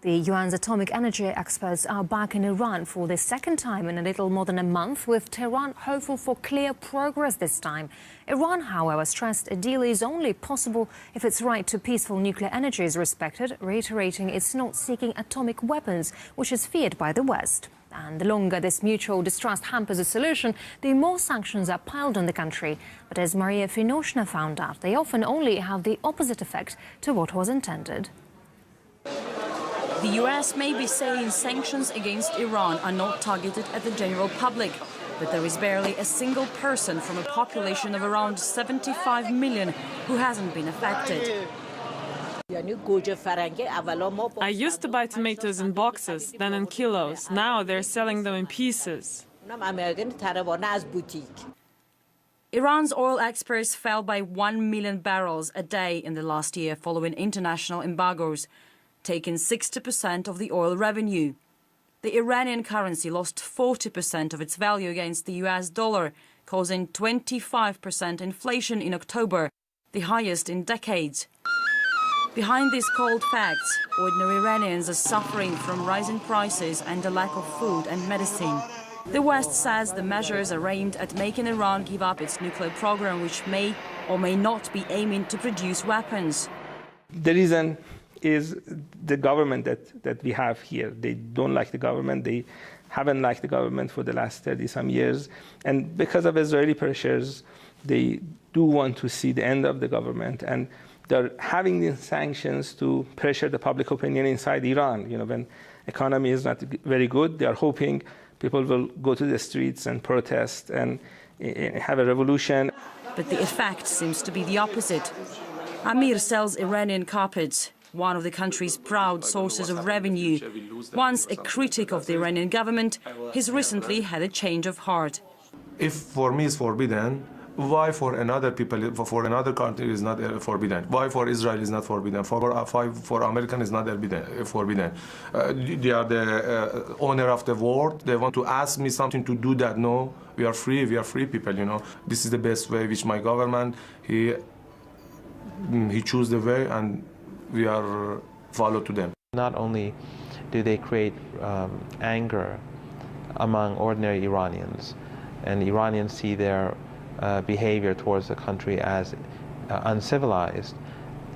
The UN's atomic energy experts are back in Iran for the second time in a little more than a month, with Tehran hopeful for clear progress this time. Iran, however, stressed a deal is only possible if its right to peaceful nuclear energy is respected, reiterating it's not seeking atomic weapons, which is feared by the West. And the longer this mutual distrust hampers a solution, the more sanctions are piled on the country. But as Maria Finoshna found out, they often only have the opposite effect to what was intended. The US may be saying sanctions against Iran are not targeted at the general public, but there is barely a single person from a population of around 75 million who hasn't been affected. I used to buy tomatoes in boxes, then in kilos. Now they're selling them in pieces. Iran's oil exports fell by 1 million barrels a day in the last year following international embargoes, taking 60% of the oil revenue. The Iranian currency lost 40% of its value against the US dollar, causing 25% inflation in October, the highest in decades. Behind these cold facts, ordinary Iranians are suffering from rising prices and a lack of food and medicine. The West says the measures are aimed at making Iran give up its nuclear program, which may or may not be aiming to produce weapons. The reason is the government that we have here. They don't like the government. They haven't liked the government for the last 30-some years. And because of Israeli pressures, they do want to see the end of the government. And they're having these sanctions to pressure the public opinion inside Iran. You know, when economy is not very good, they are hoping people will go to the streets and protest and have a revolution. But the effect seems to be the opposite. Amir sells Iranian carpets, one of the country's proud sources of revenue. Once a critic of the Iranian government, he's recently had a change of heart. If for me it's forbidden, why for another people, for another country is not forbidden? Why for Israel is not forbidden? For American is not forbidden? They are the owner of the world. They want to ask me something to do that. No, we are free people, you know. This is the best way which my government, he choose the way and we are follow to them. Not only do they create anger among ordinary Iranians, and Iranians see their behavior towards the country as uncivilized,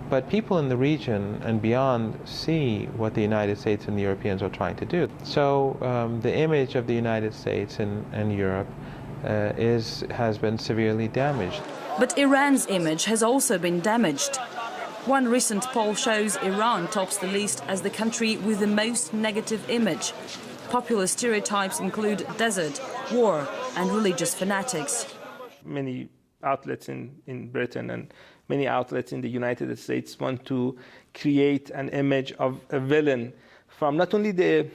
but people in the region and beyond see what the United States and the Europeans are trying to do. So the image of the United States and Europe has been severely damaged. But Iran's image has also been damaged. One recent poll shows Iran tops the list as the country with the most negative image. Popular stereotypes include desert, war, and religious fanatics. Many outlets in Britain and many outlets in the United States want to create an image of a villain from not only the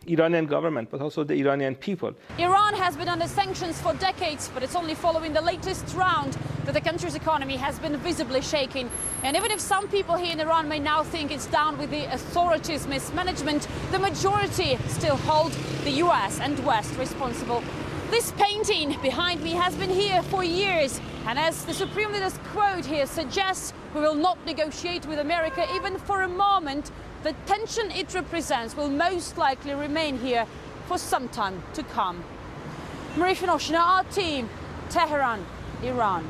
Iranian government, but also the Iranian people. Iran has been under sanctions for decades, but it's only following the latest round that the country's economy has been visibly shaking. And even if some people here in Iran may now think it's down with the authorities' mismanagement, the majority still hold the US and West responsible. This painting behind me has been here for years, and as the Supreme Leader's quote here suggests, we will not negotiate with America even for a moment. The tension it represents will most likely remain here for some time to come. Maria Finoshna, our team, Tehran, Iran.